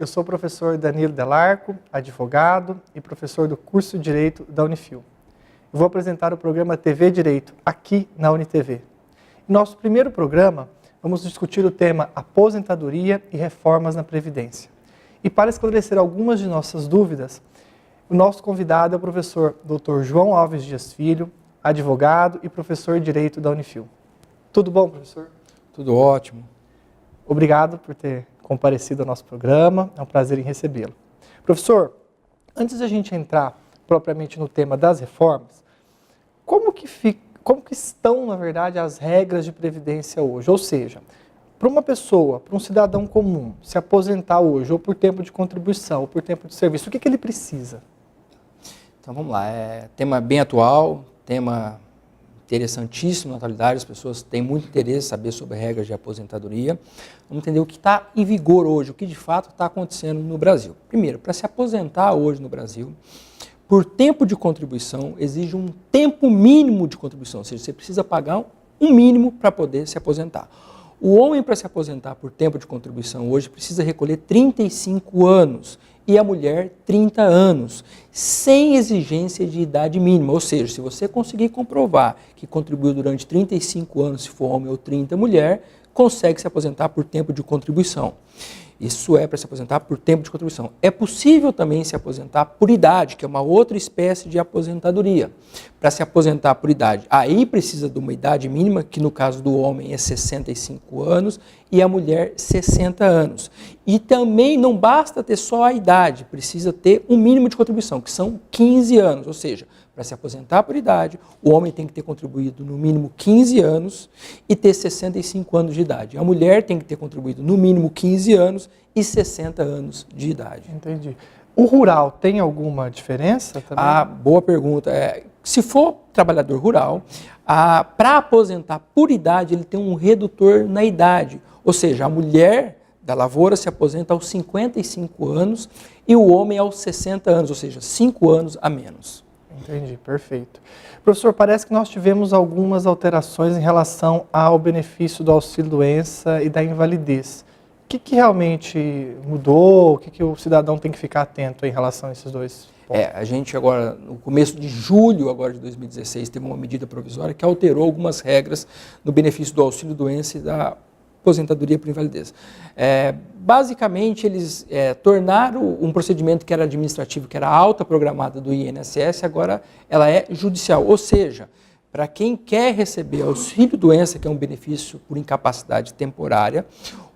Eu sou o professor Danilo Delarco, advogado e professor do curso de Direito da Unifil. Eu vou apresentar o programa TV Direito aqui na UniTV. Em nosso primeiro programa, vamos discutir o tema aposentadoria e reformas na Previdência. E para esclarecer algumas de nossas dúvidas, o nosso convidado é o professor Dr. João Alves Dias Filho, advogado e professor de Direito da Unifil. Tudo bom, professor? Tudo ótimo. Obrigado por ter comparecido ao nosso programa, é um prazer em recebê-lo. Professor, antes de a gente entrar propriamente no tema das reformas, como que estão, na verdade, as regras de previdência hoje? Ou seja, para uma pessoa, para um cidadão comum, se aposentar hoje, ou por tempo de contribuição, ou por tempo de serviço, o que ele precisa? Então vamos lá, tema bem atual, tema interessantíssimo na atualidade, as pessoas têm muito interesse em saber sobre regras de aposentadoria. Vamos entender o que está em vigor hoje, o que de fato está acontecendo no Brasil. Primeiro, para se aposentar hoje no Brasil, por tempo de contribuição, exige um tempo mínimo de contribuição, ou seja, você precisa pagar um mínimo para poder se aposentar. O homem, para se aposentar por tempo de contribuição hoje, precisa recolher 35 anos e a mulher 30 anos, sem exigência de idade mínima. Ou seja, se você conseguir comprovar que contribuiu durante 35 anos, se for homem, ou 30 mulher, consegue se aposentar por tempo de contribuição. Isso é para se aposentar por tempo de contribuição. É possível também se aposentar por idade, que é uma outra espécie de aposentadoria. Para se aposentar por idade, aí precisa de uma idade mínima, que no caso do homem é 65 anos e a mulher 60 anos. E também não basta ter só a idade, precisa ter um mínimo de contribuição, que são 15 anos. Ou seja, para se aposentar por idade, o homem tem que ter contribuído no mínimo 15 anos e ter 65 anos de idade. A mulher tem que ter contribuído no mínimo 15 anos e 60 anos de idade. Entendi. O rural tem alguma diferença também? Boa pergunta. Se for trabalhador rural, para aposentar por idade, ele tem um redutor na idade. Ou seja, a mulher da lavoura se aposenta aos 55 anos e o homem aos 60 anos, ou seja, 5 anos a menos. Entendi, perfeito. Professor, parece que nós tivemos algumas alterações em relação ao benefício do auxílio-doença e da invalidez. O que realmente mudou? O que o cidadão tem que ficar atento em relação a esses dois pontos? A gente agora, no começo de julho agora de 2016, teve uma medida provisória que alterou algumas regras no benefício do auxílio-doença e da aposentadoria por invalidez. Basicamente, eles tornaram um procedimento que era administrativo, que era a alta programada do INSS, agora ela é judicial. Ou seja, para quem quer receber auxílio-doença, que é um benefício por incapacidade temporária,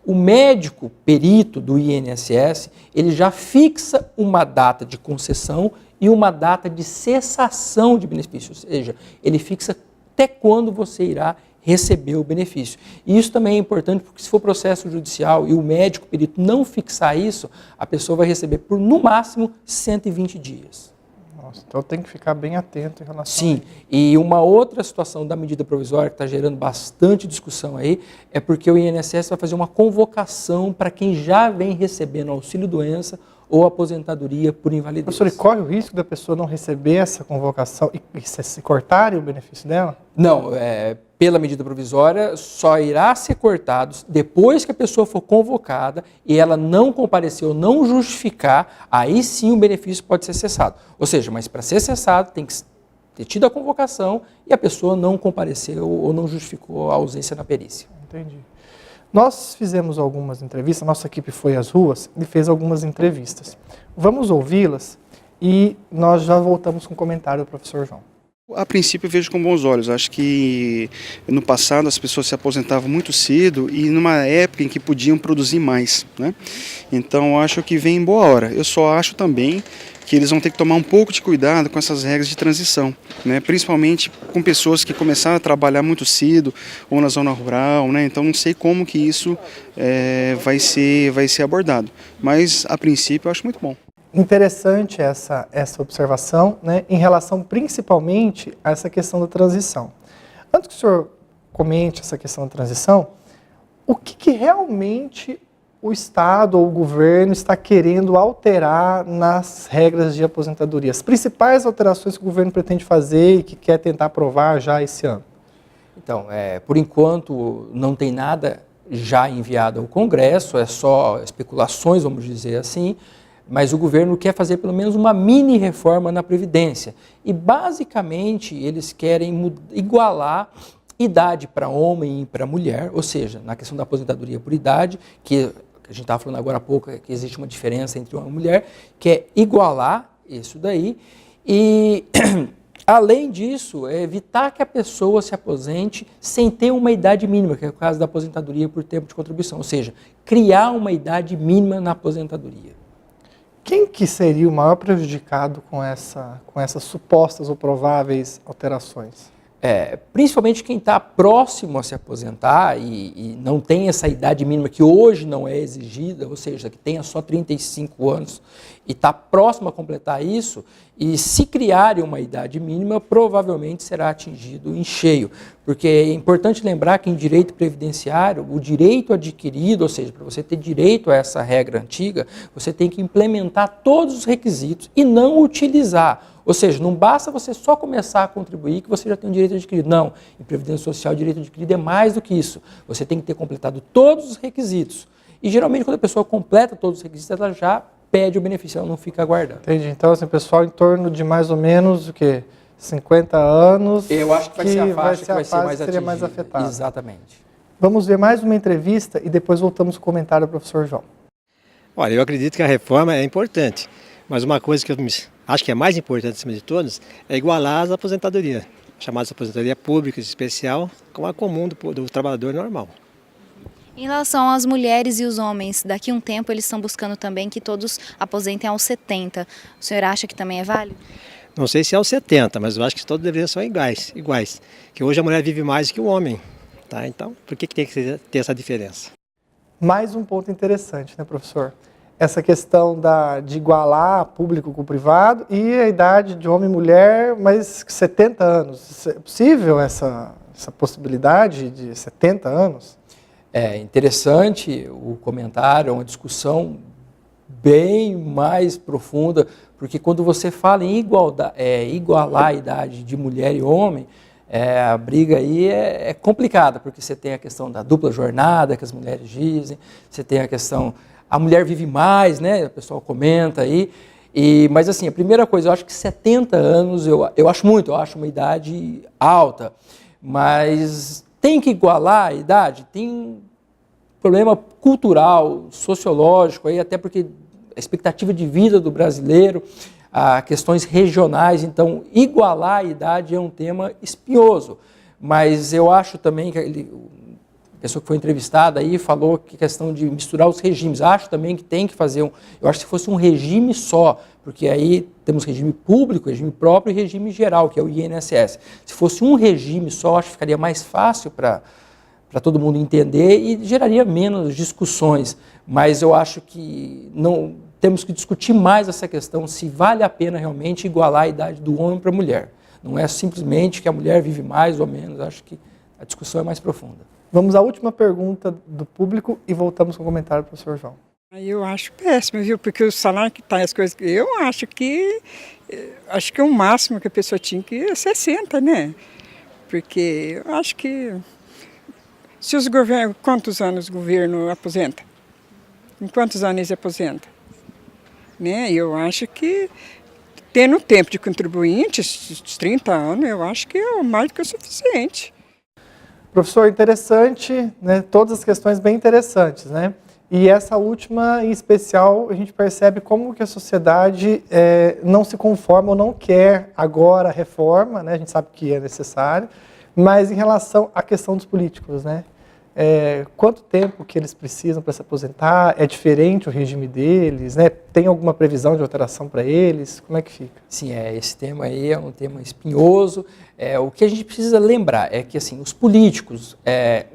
o médico perito do INSS, ele já fixa uma data de concessão e uma data de cessação de benefício. Ou seja, ele fixa até quando você irá receber o benefício. E isso também é importante porque se for processo judicial e o médico perito não fixar isso, a pessoa vai receber por, no máximo, 120 dias. Nossa, então tem que ficar bem atento em relação Sim, a isso. E uma outra situação da medida provisória que está gerando bastante discussão aí é porque o INSS vai fazer uma convocação para quem já vem recebendo auxílio-doença ou aposentadoria por invalidez. Professor, e corre o risco da pessoa não receber essa convocação e se cortarem o benefício dela? Não, pela medida provisória só irá ser cortado depois que a pessoa for convocada e ela não compareceu, não justificar, aí sim o benefício pode ser cessado. Ou seja, mas para ser cessado tem que ter tido a convocação e a pessoa não compareceu ou não justificou a ausência na perícia. Entendi. Nós fizemos algumas entrevistas, nossa equipe foi às ruas e fez algumas entrevistas. Vamos ouvi-las e nós já voltamos com o comentário do professor João. A princípio eu vejo com bons olhos. Acho que no passado as pessoas se aposentavam muito cedo e numa época em que podiam produzir mais, né? Então acho que vem em boa hora. Eu só acho também que eles vão ter que tomar um pouco de cuidado com essas regras de transição, né? Principalmente com pessoas que começaram a trabalhar muito cedo ou na zona rural, né? Então não sei como que isso vai ser abordado, mas a princípio eu acho muito bom. Interessante essa observação, né, em relação principalmente a essa questão da transição. Antes que o senhor comente essa questão da transição, o que realmente o Estado ou o governo está querendo alterar nas regras de aposentadoria? As principais alterações que o governo pretende fazer e que quer tentar aprovar já esse ano? Então, por enquanto não tem nada já enviada ao Congresso, é só especulações, vamos dizer assim, mas o governo quer fazer pelo menos uma mini reforma na Previdência. E basicamente eles querem igualar idade para homem e para mulher, ou seja, na questão da aposentadoria por idade, que a gente estava falando agora há pouco, que existe uma diferença entre homem e mulher, que é igualar isso daí, e além disso, é evitar que a pessoa se aposente sem ter uma idade mínima, que é o caso da aposentadoria por tempo de contribuição, ou seja, criar uma idade mínima na aposentadoria. Quem que seria o maior prejudicado com essas supostas ou prováveis alterações? Principalmente quem está próximo a se aposentar e não tem essa idade mínima que hoje não é exigida, ou seja, que tenha só 35 anos e está próximo a completar isso, e se criarem uma idade mínima, provavelmente será atingido em cheio. Porque é importante lembrar que em direito previdenciário, o direito adquirido, ou seja, para você ter direito a essa regra antiga, você tem que implementar todos os requisitos e não utilizar. Ou seja, não basta você só começar a contribuir que você já tem um direito adquirido. Não, em Previdência Social, o direito adquirido é mais do que isso. Você tem que ter completado todos os requisitos. E geralmente, quando a pessoa completa todos os requisitos, ela já pede o benefício, ela não fica aguardando. Entendi. Então, assim, pessoal, em torno de mais ou menos, o quê? 50 anos. Eu acho que vai ser a faixa que vai ser mais seria mais atingida. afetada. Exatamente. Vamos ver mais uma entrevista e depois voltamos com o comentário do professor João. Olha, eu acredito que a reforma é importante, mas uma coisa que eu acho que é mais importante, acima de todos, é igualar as aposentadorias, chamadas aposentadoria pública especial, com a comum do trabalhador normal. Em relação às mulheres e os homens, daqui a um tempo eles estão buscando também que todos aposentem aos 70. O senhor acha que também é válido? Não sei se é aos 70, mas eu acho que todos deveriam ser iguais. Que hoje a mulher vive mais que o homem, tá? Então, por que tem que ter essa diferença? Mais um ponto interessante, né, professor? Essa questão de igualar público com privado e a idade de homem e mulher, mas 70 anos. É possível essa possibilidade de 70 anos? É interessante o comentário, é uma discussão bem mais profunda, porque quando você fala em igualar a idade de mulher e homem, a briga aí é complicada, porque você tem a questão da dupla jornada, que as mulheres dizem, você tem a questão, a mulher vive mais, né? O pessoal comenta aí, mas assim, a primeira coisa, eu acho que 70 anos, eu acho muito, eu acho uma idade alta, mas tem que igualar a idade? Tem problema cultural, sociológico, aí, até porque a expectativa de vida do brasileiro, questões regionais, então igualar a idade é um tema espinhoso, mas eu acho também que a pessoa que foi entrevistada aí falou que questão de misturar os regimes, acho também que tem que fazer eu acho que se fosse um regime só, porque aí temos regime público, regime próprio e regime geral, que é o INSS. Se fosse um regime só, acho que ficaria mais fácil para todo mundo entender e geraria menos discussões, mas eu acho que não temos que discutir mais essa questão, se vale a pena realmente igualar a idade do homem para a mulher. Não é simplesmente que a mulher vive mais ou menos, acho que a discussão é mais profunda. Vamos à última pergunta do público e voltamos com o comentário do professor João. Eu acho péssimo, viu? Porque o salário que está, as coisas que eu acho que o máximo que a pessoa tinha que é 60, né? Porque eu acho que se os governos, quantos anos o governo aposenta? Em quantos anos eles aposentam? Né? Eu acho que tendo tempo de contribuinte, esses 30 anos, eu acho que é mais do que o suficiente. Professor, interessante, né? Todas as questões bem interessantes, né? E essa última, em especial, a gente percebe como que a sociedade não se conforma ou não quer agora a reforma, né? A gente sabe que é necessário, mas em relação à questão dos políticos, né? Quanto tempo que eles precisam para se aposentar? É diferente o regime deles, né? Tem alguma previsão de alteração para eles? Como é que fica? Sim, esse tema aí é um tema espinhoso. O que a gente precisa lembrar é que assim, os políticos,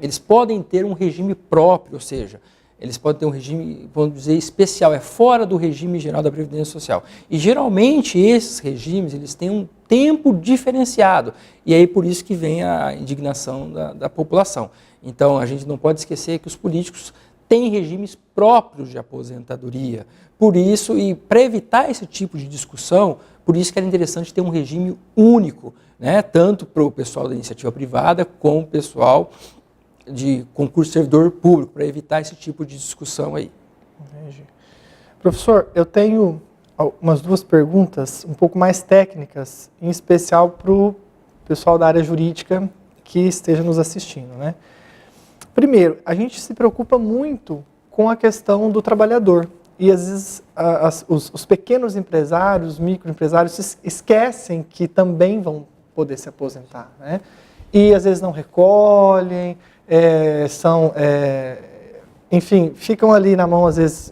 eles podem ter um regime próprio, ou seja, eles podem ter um regime, vamos dizer, especial, fora do regime geral da Previdência Social. E geralmente esses regimes, eles têm um tempo diferenciado. E aí por isso que vem a indignação da população. Então a gente não pode esquecer que os políticos têm regimes próprios de aposentadoria. Por isso, e para evitar esse tipo de discussão, por isso que era interessante ter um regime único, né? Tanto para o pessoal da iniciativa privada como o pessoal de concurso de servidor público, para evitar esse tipo de discussão aí. Entendi. Professor, eu tenho umas duas perguntas um pouco mais técnicas, em especial para o pessoal da área jurídica que esteja nos assistindo, né? Primeiro, a gente se preocupa muito com a questão do trabalhador e às vezes os pequenos empresários, os microempresários esquecem que também vão poder se aposentar, né? E às vezes não recolhem, enfim, ficam ali na mão, às vezes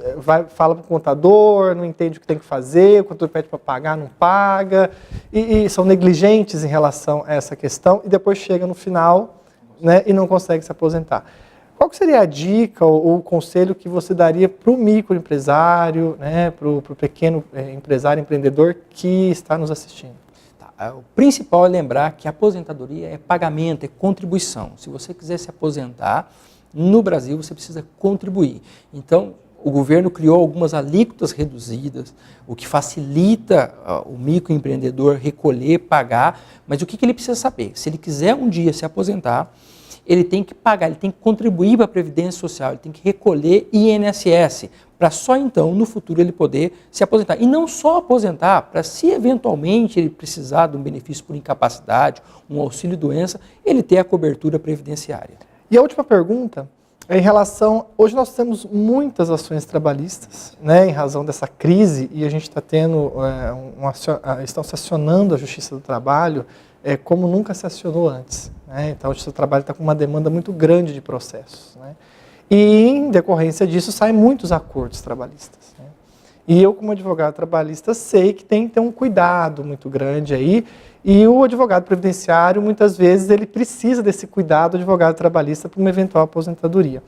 fala para o contador, não entende o que tem que fazer, o contador pede para pagar, não paga, e são negligentes em relação a essa questão, e depois chega no final, né, e não consegue se aposentar. Qual que seria a dica ou o conselho que você daria para o microempresário, né, para o pequeno empresário, empreendedor que está nos assistindo? O principal é lembrar que a aposentadoria é pagamento, é contribuição. Se você quiser se aposentar, no Brasil você precisa contribuir. Então, o governo criou algumas alíquotas reduzidas, o que facilita o microempreendedor recolher, pagar, mas o que ele precisa saber? Se ele quiser um dia se aposentar, ele tem que pagar, ele tem que contribuir para a Previdência Social, ele tem que recolher INSS, para só então, no futuro, ele poder se aposentar. E não só aposentar, para se eventualmente ele precisar de um benefício por incapacidade, um auxílio-doença, ele ter a cobertura previdenciária. E a última pergunta é em relação... Hoje nós temos muitas ações trabalhistas, né, em razão dessa crise, e a gente está tendo... estão se acionando a Justiça do Trabalho como nunca se acionou antes, né? Então a Justiça do Trabalho está com uma demanda muito grande de processos, né? E em decorrência disso saem muitos acordos trabalhistas, né? E eu, como advogado trabalhista, sei que tem que ter um cuidado muito grande aí. E o advogado previdenciário, muitas vezes, ele precisa desse cuidado do advogado trabalhista para uma eventual aposentadoria.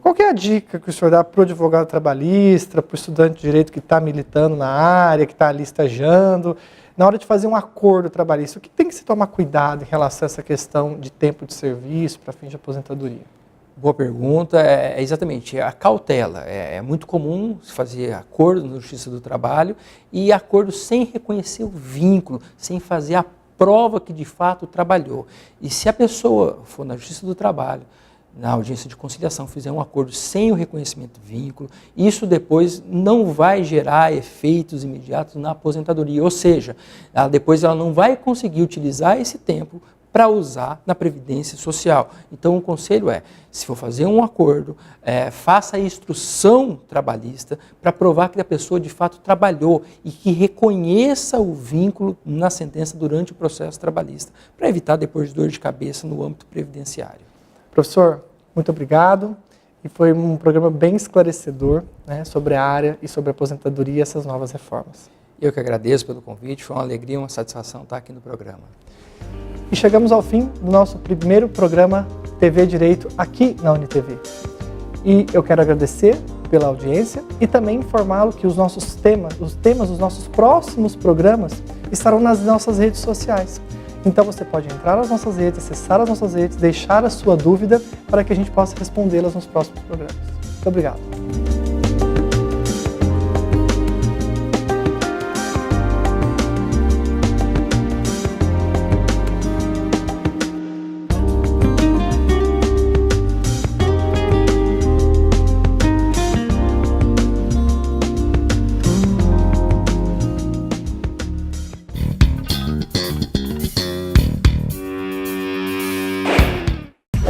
Qual que é a dica que o senhor dá para o advogado trabalhista, para o estudante de direito que está militando na área, que está ali estagiando, na hora de fazer um acordo trabalhista? O que tem que se tomar cuidado em relação a essa questão de tempo de serviço para fins de aposentadoria? Boa pergunta, exatamente a cautela. É muito comum se fazer acordo na Justiça do Trabalho e acordo sem reconhecer o vínculo, sem fazer a prova que de fato trabalhou. E se a pessoa for na Justiça do Trabalho, na audiência de conciliação, fizer um acordo sem o reconhecimento do vínculo, isso depois não vai gerar efeitos imediatos na aposentadoria, ou seja, depois ela não vai conseguir utilizar esse tempo para usar na Previdência Social. Então, o conselho se for fazer um acordo, faça a instrução trabalhista para provar que a pessoa de fato trabalhou e que reconheça o vínculo na sentença durante o processo trabalhista, para evitar depois dor de cabeça no âmbito previdenciário. Professor, muito obrigado. E foi um programa bem esclarecedor, né, sobre a área e sobre a aposentadoria e essas novas reformas. Eu que agradeço pelo convite, foi uma alegria, uma satisfação estar aqui no programa. E chegamos ao fim do nosso primeiro programa TV Direito aqui na UniTV. E eu quero agradecer pela audiência e também informá-lo que os temas dos nossos próximos programas estarão nas nossas redes sociais. Então você pode entrar nas nossas redes, acessar as nossas redes, deixar a sua dúvida para que a gente possa respondê-las nos próximos programas. Muito obrigado.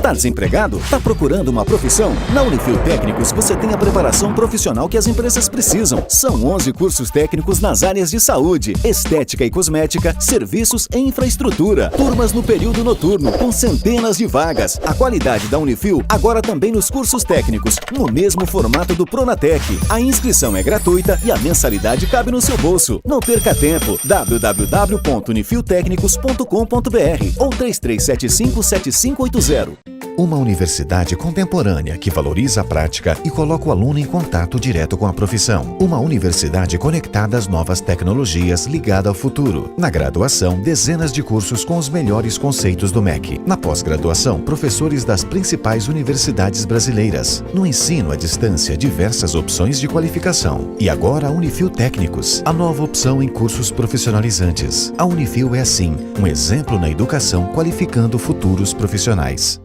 Tá desempregado? Tá procurando uma profissão? Na Unifil Técnicos você tem a preparação profissional que as empresas precisam. São 11 cursos técnicos nas áreas de saúde, estética e cosmética, serviços e infraestrutura. Turmas no período noturno, com centenas de vagas. A qualidade da Unifil agora também nos cursos técnicos, no mesmo formato do Pronatec. A inscrição é gratuita e a mensalidade cabe no seu bolso. Não perca tempo. www.unifiltecnicos.com.br ou 3375-7580. Uma universidade contemporânea que valoriza a prática e coloca o aluno em contato direto com a profissão. Uma universidade conectada às novas tecnologias, ligada ao futuro. Na graduação, dezenas de cursos com os melhores conceitos do MEC. Na pós-graduação, professores das principais universidades brasileiras. No ensino à distância, diversas opções de qualificação. E agora a Unifil Técnicos, a nova opção em cursos profissionalizantes. A Unifil é assim, um exemplo na educação qualificando futuros profissionais.